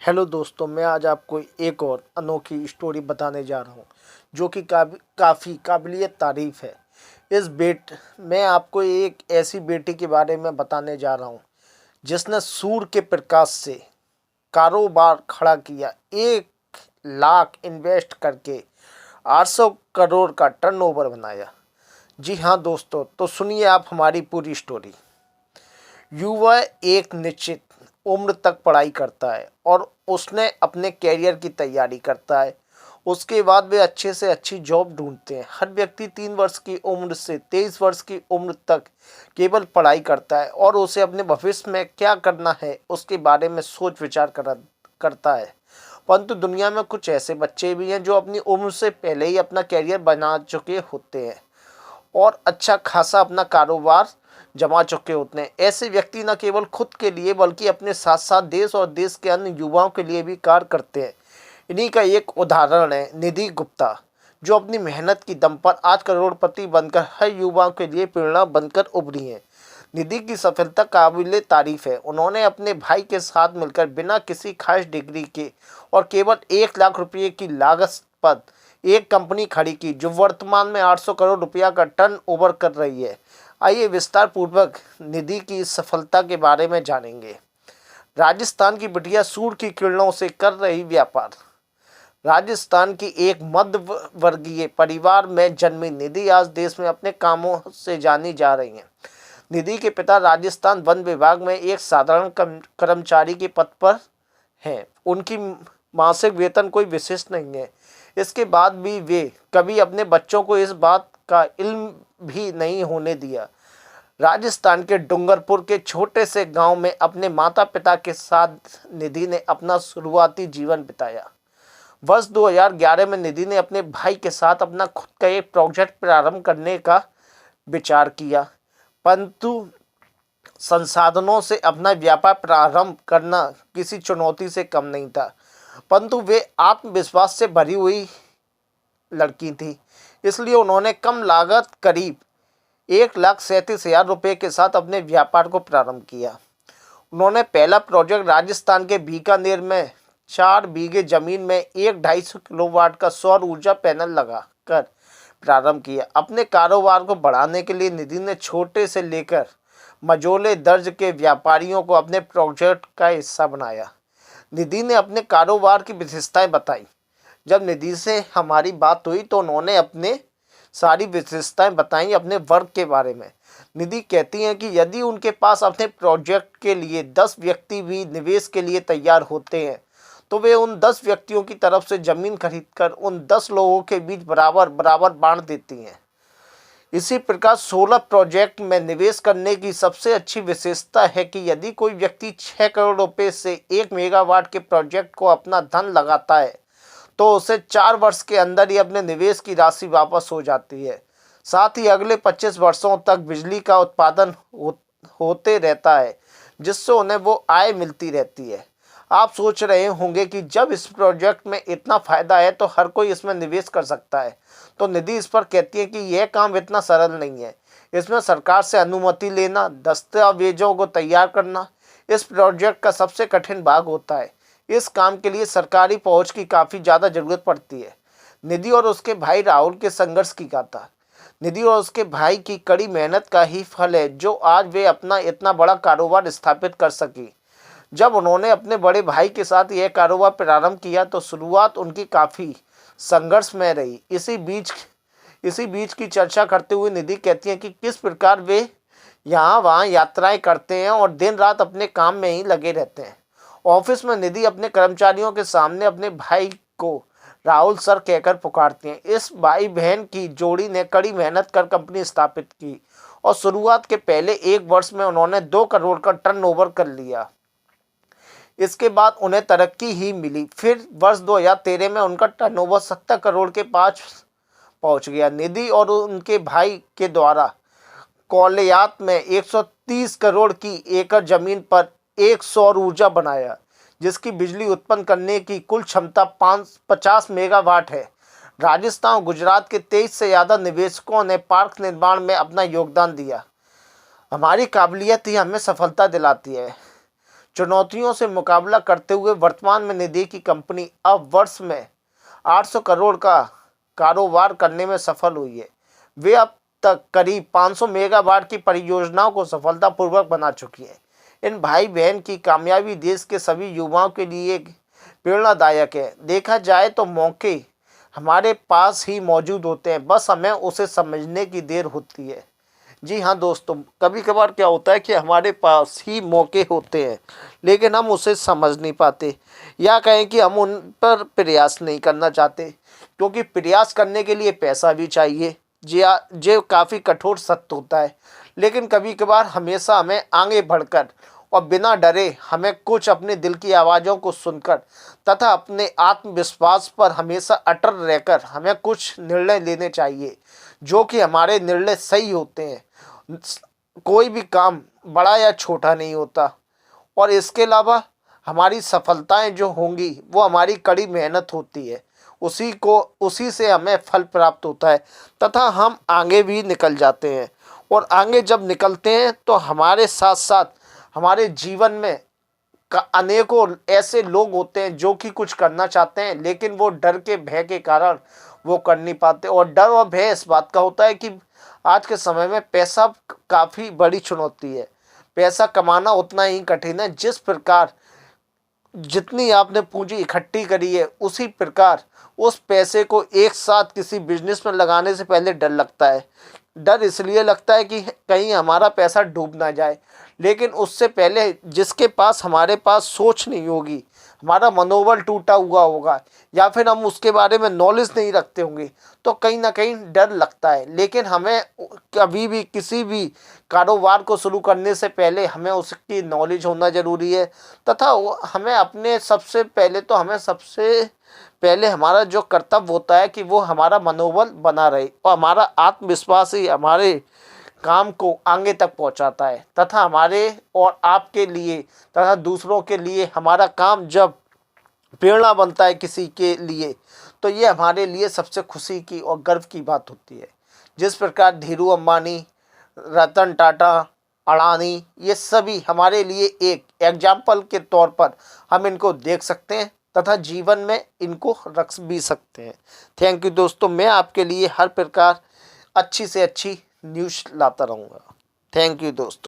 Hello दोस्तों, मैं आज आपको एक और अनोखी स्टोरी बताने जा रहा हूँ जो कि काफ़ी काबिलियत तारीफ़ है। मैं आपको एक ऐसी बेटी के बारे में बताने जा रहा हूँ जिसने सूर्य के प्रकाश से कारोबार खड़ा किया। 1 लाख इन्वेस्ट करके 800 करोड़ का टर्नओवर बनाया। जी हाँ दोस्तों, तो सुनिए आप हमारी पूरी स्टोरी। युवा एक निश्चित उम्र तक पढ़ाई करता है और उसने अपने कैरियर की तैयारी करता है। उसके बाद वे अच्छे से अच्छी जॉब ढूंढते हैं। हर व्यक्ति 3 वर्ष की उम्र से 23 वर्ष की उम्र तक केवल पढ़ाई करता है और उसे अपने भविष्य में क्या करना है उसके बारे में सोच विचार करता है। परंतु दुनिया में कुछ ऐसे बच्चे भी हैं जो अपनी उम्र से पहले ही अपना कैरियर बना चुके होते हैं और अच्छा खासा अपना कारोबार जमा चुके होते हैं। ऐसे व्यक्ति न केवल खुद के लिए बल्कि अपने साथ साथ देश और देश के अन्य युवाओं के लिए भी कार्य करते हैं। इन्हीं का एक उदाहरण है निधि गुप्ता, जो अपनी मेहनत की दम पर आज करोड़पति बनकर हर युवाओं के लिए प्रेरणा बनकर उभरी हैं। निधि की सफलता काबिले तारीफ है। उन्होंने अपने भाई के साथ मिलकर बिना किसी खास डिग्री के और केवल 1 लाख रुपये की लागत पर एक कंपनी खड़ी की जो वर्तमान में 800 करोड़ रुपया का टर्न ओवर कर रही है। आइए विस्तार पूर्वक निधि की इस सफलता के बारे में जानेंगे। राजस्थान की बिटिया सूर्य की किरणों से कर रही व्यापार। राजस्थान की एक मध्य वर्गीय परिवार में जन्मी निधि आज देश में अपने कामों से जानी जा रही हैं। निधि के पिता राजस्थान वन विभाग में एक साधारण कर्मचारी के पद पर हैं। उनकी मासिक वेतन कोई विशेष नहीं है। इसके बाद भी वे कभी अपने बच्चों को इस बात का इल्म भी नहीं होने दिया। राजस्थान के डूंगरपुर के छोटे से गांव में अपने माता पिता के साथ निधि ने अपना शुरुआती जीवन बिताया। वर्ष 2011 में निधि ने अपने भाई के साथ अपना खुद का एक प्रोजेक्ट प्रारंभ करने का विचार किया, परंतु संसाधनों से अपना व्यापार प्रारंभ करना किसी चुनौती से कम नहीं था। परंतु वे आत्मविश्वास से भरी हुई लड़की थी, इसलिए उन्होंने कम लागत करीब 1,37,000 रुपये के साथ अपने व्यापार को प्रारंभ किया। उन्होंने पहला प्रोजेक्ट राजस्थान के बीकानेर में 4 बीघे जमीन में 1,250 किलोवाट का सौर ऊर्जा पैनल लगाकर प्रारंभ किया। अपने कारोबार को बढ़ाने के लिए निधि ने छोटे से लेकर मझोले दर्ज के व्यापारियों को अपने प्रोजेक्ट का हिस्सा बनाया। निधि ने अपने कारोबार की विशेषताएं बताई। जब निधि से हमारी बात हुई तो उन्होंने अपने सारी विशेषताएं बताई अपने वर्क के बारे में। निधि कहती हैं कि यदि उनके पास अपने प्रोजेक्ट के लिए 10 व्यक्ति भी निवेश के लिए तैयार होते हैं तो वे उन 10 व्यक्तियों की तरफ से जमीन खरीदकर उन 10 लोगों के बीच बराबर बराबर बांट देती हैं। इसी प्रकार 16 प्रोजेक्ट में निवेश करने की सबसे अच्छी विशेषता है कि यदि कोई व्यक्ति 6 करोड़ रुपए से 1 मेगावाट के प्रोजेक्ट को अपना धन लगाता है तो उसे 4 वर्ष के अंदर ही अपने निवेश की राशि वापस हो जाती है। साथ ही अगले 25 वर्षों तक बिजली का उत्पादन होते रहता है, जिससे उन्हें वो आय मिलती रहती है। आप सोच रहे होंगे कि जब इस प्रोजेक्ट में इतना फायदा है तो हर कोई इसमें निवेश कर सकता है। तो निधि इस पर कहती है कि यह काम इतना सरल नहीं है। इसमें सरकार से अनुमति लेना, दस्तावेजों को तैयार करना इस प्रोजेक्ट का सबसे कठिन भाग होता है। इस काम के लिए सरकारी पहुंच की काफ़ी ज़्यादा ज़रूरत पड़ती है। निधि और उसके भाई राहुल के संघर्ष की गाथा। निधि और उसके भाई की कड़ी मेहनत का ही फल है जो आज वे अपना इतना बड़ा कारोबार स्थापित कर सकी। जब उन्होंने अपने बड़े भाई के साथ यह कारोबार प्रारंभ किया तो शुरुआत उनकी काफ़ी संघर्ष में रही। इसी बीच की चर्चा करते हुए निधि कहती हैं कि किस प्रकार वे यहाँ वहाँ यात्राएं करते हैं और दिन रात अपने काम में ही लगे रहते हैं। ऑफिस में निधि अपने कर्मचारियों के सामने अपने भाई को राहुल सर कहकर पुकारती हैं। इस भाई बहन की जोड़ी ने कड़ी मेहनत कर कंपनी स्थापित की और शुरुआत के पहले 1 वर्ष में उन्होंने 2 करोड़ का टर्नओवर कर लिया। इसके बाद उन्हें तरक्की ही मिली। फिर वर्ष 2013 में उनका टर्नओवर 70 करोड़ के पास पहुंच गया। निधि और उनके भाई के द्वारा कोलयात में 130 करोड़ की एकड़ जमीन पर एक सौर ऊर्जा बनाया, जिसकी बिजली उत्पन्न करने की कुल क्षमता 50 मेगावाट है। राजस्थान और गुजरात के 23 से ज़्यादा निवेशकों ने पार्क निर्माण में अपना योगदान दिया। हमारी काबिलियत ही हमें सफलता दिलाती है। चुनौतियों से मुकाबला करते हुए वर्तमान में निधि की कंपनी अब वर्ष में 800 करोड़ का कारोबार करने में सफल हुई है। वे अब तक करीब 500 मेगावाट की परियोजनाओं को सफलतापूर्वक बना चुकी है। इन भाई बहन की कामयाबी देश के सभी युवाओं के लिए प्रेरणादायक है। देखा जाए तो मौके हमारे पास ही मौजूद होते हैं, बस हमें उसे समझने की देर होती है। जी हाँ दोस्तों, कभी कभार क्या होता है कि हमारे पास ही मौके होते हैं लेकिन हम उसे समझ नहीं पाते, या कहें कि हम उन पर प्रयास नहीं करना चाहते, क्योंकि प्रयास करने के लिए पैसा भी चाहिए। जी हाँ, जो काफ़ी कठोर सत्य होता है। लेकिन कभी कभार हमेशा हमें आगे बढ़कर और बिना डरे हमें कुछ अपने दिल की आवाज़ों को सुनकर तथा अपने आत्मविश्वास पर हमेशा अटल रहकर हमें कुछ निर्णय लेने चाहिए, जो कि हमारे निर्णय सही होते हैं। कोई भी काम बड़ा या छोटा नहीं होता, और इसके अलावा हमारी सफलताएं जो होंगी वो हमारी कड़ी मेहनत होती है, उसी से हमें फल प्राप्त होता है तथा हम आगे भी निकल जाते हैं। और आगे जब निकलते हैं तो हमारे साथ साथ हमारे जीवन में अनेकों ऐसे लोग होते हैं जो कि कुछ करना चाहते हैं, लेकिन वो डर के भय के कारण वो कर नहीं पाते। और डर और भय इस बात का होता है कि आज के समय में पैसा काफ़ी बड़ी चुनौती है। पैसा कमाना उतना ही कठिन है जिस प्रकार जितनी आपने पूंजी इकट्ठी करी है, उसी प्रकार उस पैसे को एक साथ किसी बिजनेस में लगाने से पहले डर लगता है। डर इसलिए लगता है कि कहीं हमारा पैसा डूब ना जाए, लेकिन उससे पहले जिसके पास हमारे पास सोच नहीं होगी, हमारा मनोबल टूटा हुआ होगा, या फिर हम उसके बारे में नॉलेज नहीं रखते होंगे, तो कहीं ना कहीं डर लगता है। लेकिन हमें कभी भी किसी भी कारोबार को शुरू करने से पहले हमें उसकी नॉलेज होना ज़रूरी है, तथा हमें अपने सबसे पहले हमारा जो कर्तव्य होता है कि वो हमारा मनोबल बना रहे, और हमारा आत्मविश्वास ही हमारे काम को आगे तक पहुंचाता है, तथा हमारे और आपके लिए तथा दूसरों के लिए हमारा काम जब प्रेरणा बनता है किसी के लिए, तो ये हमारे लिए सबसे खुशी की और गर्व की बात होती है। जिस प्रकार धीरू अंबानी, रतन टाटा, अडानी, ये सभी हमारे लिए एक एग्जाम्पल के तौर पर हम इनको देख सकते हैं तथा जीवन में इनको रख भी सकते हैं। थैंक यू दोस्तों, मैं आपके लिए हर प्रकार अच्छी से अच्छी न्यूज़ लाता रहूँगा। थैंक यू दोस्तों।